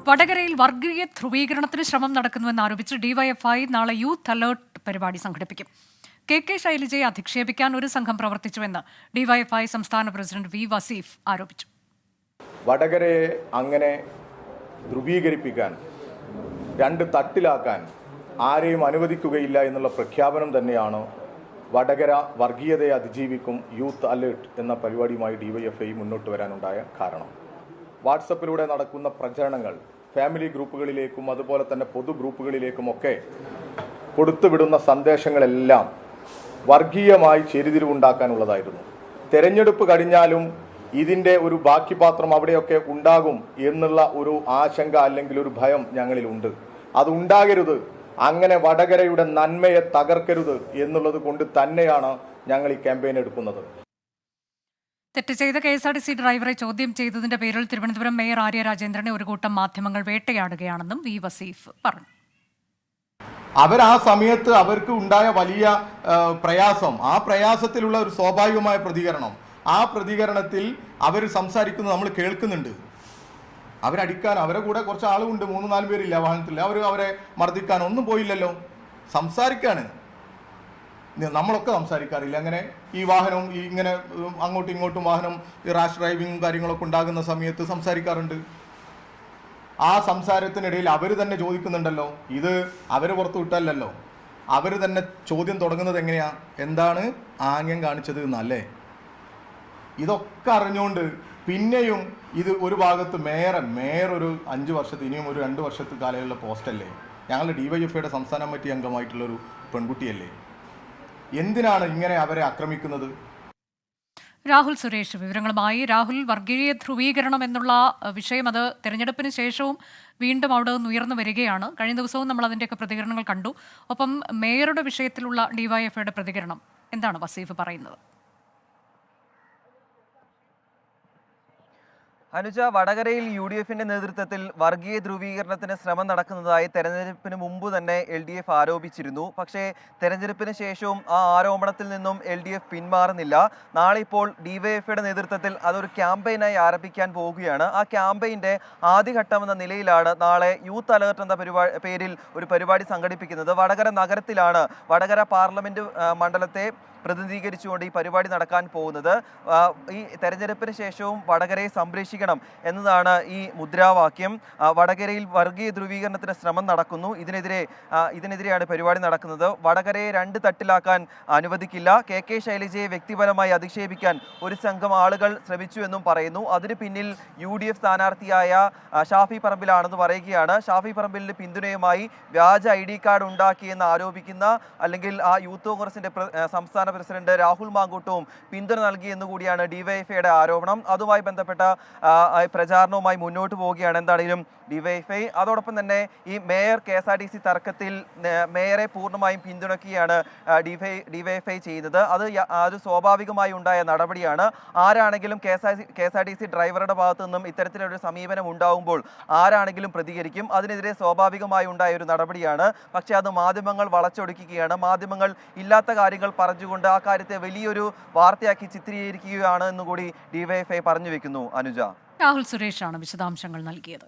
വടകരയിൽ വർഗീയ ധ്രുവീകരണത്തിന് ശ്രമം നടക്കുന്നുവെന്ന് ആരോപിച്ച് ഡിവൈഎഫ്ഐ നാളെ യൂത്ത് അലേർട്ട് പരിപാടി സംഘടിപ്പിക്കും. കെ ശൈലജയെ അധിക്ഷേപിക്കാൻ ഒരു സംഘം പ്രവർത്തിച്ചുവെന്ന് ഡിവൈഎഫ്ഐ സംസ്ഥാന പ്രസിഡന്റ് വി വസീഫ് ആരോപിച്ചു. വടകരയെ അങ്ങനെ ധ്രുവീകരിപ്പിക്കാൻ, രണ്ട് തട്ടിലാക്കാൻ ആരെയും അനുവദിക്കുകയില്ല എന്നുള്ള പ്രഖ്യാപനം തന്നെയാണ് വടകര വർഗീയതയെ അതിജീവിക്കും യൂത്ത് അലേർട്ട് എന്ന പരിപാടിയുമായി ഡിവൈഎഫ്ഐ മുന്നോട്ട് വരാനുണ്ടായ കാരണം. വാട്സപ്പിലൂടെ നടക്കുന്ന പ്രചരണങ്ങൾ ഫാമിലി ഗ്രൂപ്പുകളിലേക്കും അതുപോലെ തന്നെ പൊതു ഗ്രൂപ്പുകളിലേക്കുമൊക്കെ കൊടുത്തുവിടുന്ന സന്ദേശങ്ങളെല്ലാം വർഗീയമായി ചേരിതിരിവുണ്ടാക്കാനുള്ളതായിരുന്നു. തെരഞ്ഞെടുപ്പ് കഴിഞ്ഞാലും ഇതിൻ്റെ ഒരു ബാക്കി പാത്രം അവിടെയൊക്കെ ഉണ്ടാകും എന്നുള്ള ഒരു ആശങ്ക അല്ലെങ്കിൽ ഒരു ഭയം ഞങ്ങളിലുണ്ട്. അതുണ്ടാകരുത്, അങ്ങനെ വടകരയുടെ നന്മയെ തകർക്കരുത് എന്നുള്ളത് കൊണ്ട് തന്നെയാണ് ഞങ്ങൾ ഈ ക്യാമ്പയിൻ എടുക്കുന്നത്. തെറ്റ് ചെയ്ത KSRTC ഡ്രൈവറെ ചോദ്യം ചെയ്തതിന്റെ പേരിൽ തിരുവനന്തപുരം മേയർ ആര്യ രാജേന്ദ്രനെ ഒരു കൂട്ടം മാധ്യമങ്ങൾ വേട്ടയാടുകയാണെന്നും വി വസീഫ് പറഞ്ഞു. ആ സമയത്ത് അവർക്ക് ഉണ്ടായ വലിയ പ്രയാസം, ആ പ്രയാസത്തിലുള്ള ഒരു സ്വാഭാവികമായ പ്രതികരണം, ആ പ്രതികരണത്തിൽ അവർ സംസാരിക്കുന്നത് നമ്മൾ കേൾക്കുന്നുണ്ട്. അവരടിക്കാൻ അവരെ കൂടെ കുറച്ച് ആളുണ്ട്, 3-4 പേരില്ല വാഹനത്തിൽ, അവരെ മർദ്ദിക്കാൻ ഒന്നും പോയില്ലല്ലോ, സംസാരിക്കാണ്. നമ്മളൊക്കെ സംസാരിക്കാറില്ല അങ്ങനെ ഈ വാഹനം ഇങ്ങനെ അങ്ങോട്ടും ഇങ്ങോട്ടും വാഹനം റാഷ് ഡ്രൈവിങ്ങും കാര്യങ്ങളൊക്കെ ഉണ്ടാകുന്ന സമയത്ത് സംസാരിക്കാറുണ്ട്. ആ സംസാരത്തിനിടയിൽ അവർ തന്നെ ചോദിക്കുന്നുണ്ടല്ലോ, ഇത് അവർ പുറത്തു വിട്ടല്ലോ, അവർ തന്നെ ചോദ്യം തുടങ്ങുന്നത് എങ്ങനെയാ, എന്താണ് ആംഗ്യം കാണിച്ചത് എന്നല്ലേ. ഇതൊക്കെ അറിഞ്ഞുകൊണ്ട് പിന്നെയും ഇത് ഒരു ഭാഗത്ത് മേയർ ഒരു 5 വർഷത്തെ ഇനിയും ഒരു 2 വർഷത്തെ കാലയുള്ള പോസ്റ്റല്ലേ, ഞങ്ങളുടെ ഡിവൈഎഫ്ഐയുടെ സംസ്ഥാന കമ്മിറ്റി അംഗമായിട്ടുള്ളൊരു പെൺകുട്ടിയല്ലേ, എന്തിനാണ് ഇങ്ങനെ അവരെ ആക്രമിക്കുന്നത്? രാഹുൽ സുരേഷ് വിവരങ്ങളുമായി. രാഹുൽ, വർഗീയ ധ്രുവീകരണം എന്നുള്ള വിഷയം അത് തെരഞ്ഞെടുപ്പിന് ശേഷവും വീണ്ടും അവിടെ നിന്ന് ഉയർന്നു വരികയാണ്. കഴിഞ്ഞ ദിവസവും നമ്മൾ അതിൻ്റെയൊക്കെ പ്രതികരണങ്ങൾ കണ്ടു. ഒപ്പം മേയറുടെ വിഷയത്തിലുള്ള ഡിവൈഎഫ്ഐയുടെ പ്രതികരണം എന്താണ് വസീഫ് പറയുന്നത്? അനുജ, വടകരയിൽ UDFന്റെ നേതൃത്വത്തിൽ വർഗീയ ധ്രുവീകരണത്തിന് ശ്രമം നടക്കുന്നതായി തെരഞ്ഞെടുപ്പിന് മുമ്പ് തന്നെ LDF ആരോപിച്ചിരുന്നു. പക്ഷേ തെരഞ്ഞെടുപ്പിന് ശേഷവും ആ ആരോപണത്തിൽ നിന്നും LDF പിന്മാറുന്നില്ല. നാളെ ഇപ്പോൾ ഡിവൈഎഫ്ഐയുടെ നേതൃത്വത്തിൽ അതൊരു ക്യാമ്പയിനായി ആരംഭിക്കാൻ പോവുകയാണ്. ആ ക്യാമ്പയിൻ്റെ ആദ്യഘട്ടമെന്ന നിലയിലാണ് നാളെ യൂത്ത് അലേർട്ട് എന്ന പേരിൽ ഒരു പരിപാടി സംഘടിപ്പിക്കുന്നത്. വടകര നഗരത്തിലാണ്, വടകര പാർലമെന്റ് മണ്ഡലത്തെ പ്രതിനിധീകരിച്ചുകൊണ്ട് ഈ പരിപാടി നടക്കാൻ പോകുന്നത്. ഈ തെരഞ്ഞെടുപ്പിന് ശേഷവും വടകരയെ സംരക്ഷിക്കണം എന്നതാണ് ഈ മുദ്രാവാക്യം. വടകരയിൽ വർഗീയ ധ്രുവീകരണത്തിന് ശ്രമം നടക്കുന്നു, ഇതിനെതിരെയാണ് പരിപാടി നടക്കുന്നത്. വടകരയെ 2 തട്ടിലാക്കാൻ അനുവദിക്കില്ല. കെ ശൈലജയെ വ്യക്തിപരമായി അധിക്ഷേപിക്കാൻ ഒരു സംഘം ആളുകൾ ശ്രമിച്ചു എന്നും പറയുന്നു. അതിന് പിന്നിൽ UDF സ്ഥാനാർത്ഥിയായ ഷാഫി പറമ്പിലാണെന്ന് പറയുകയാണ്. ഷാഫി പറമ്പിലിന് പിന്തുണയുമായി വ്യാജ ID കാർഡ് ഉണ്ടാക്കിയെന്ന് ആരോപിക്കുന്ന, അല്ലെങ്കിൽ ആ യൂത്ത് കോൺഗ്രസിന്റെ സംസ്ഥാന പ്രസിഡന്റ് രാഹുൽ മാങ്കൂട്ടവും പിന്തുണ നൽകിയെന്ന് കൂടിയാണ് ഡിവൈഎഫ്ഐയുടെ ആരോപണം. അതുമായി ബന്ധപ്പെട്ട പ്രചാരണവുമായി മുന്നോട്ട് പോവുകയാണ് എന്താണെങ്കിലും ഡിവൈഎഫ്ഐ. അതോടൊപ്പം തന്നെ ഈ മേയർ KSRTC തർക്കത്തിൽ മേയറെ പൂർണ്ണമായും പിന്തുണയ്ക്കുകയാണ് ഡിവൈഎഫ്ഐ ചെയ്യുന്നത്. അത് സ്വാഭാവികമായി ഉണ്ടായ നടപടിയാണ്. ആരാണെങ്കിലും KSRTC ഡ്രൈവറുടെ ഭാഗത്തു നിന്നും ഇത്തരത്തിലൊരു സമീപനം ഉണ്ടാവുമ്പോൾ ആരാണെങ്കിലും പ്രതികരിക്കും. അതിനെതിരെ സ്വാഭാവികമായി ഉണ്ടായ ഒരു നടപടിയാണ്. പക്ഷേ അത് മാധ്യമങ്ങൾ വളച്ചൊടുക്കുകയാണ്. മാധ്യമങ്ങൾ ഇല്ലാത്ത കാര്യങ്ങൾ പറഞ്ഞുകൊണ്ട് ആ കാര്യത്തെ വലിയൊരു വാർത്തയാക്കി ചിത്രീകരിക്കുകയാണ് എന്നുകൂടി ഡിവൈഎഫ്ഐ പറഞ്ഞു വെക്കുന്നു. അനുജ, രാഹുൽ സുരേഷാണ് വിശദാംശങ്ങൾ നൽകിയത്.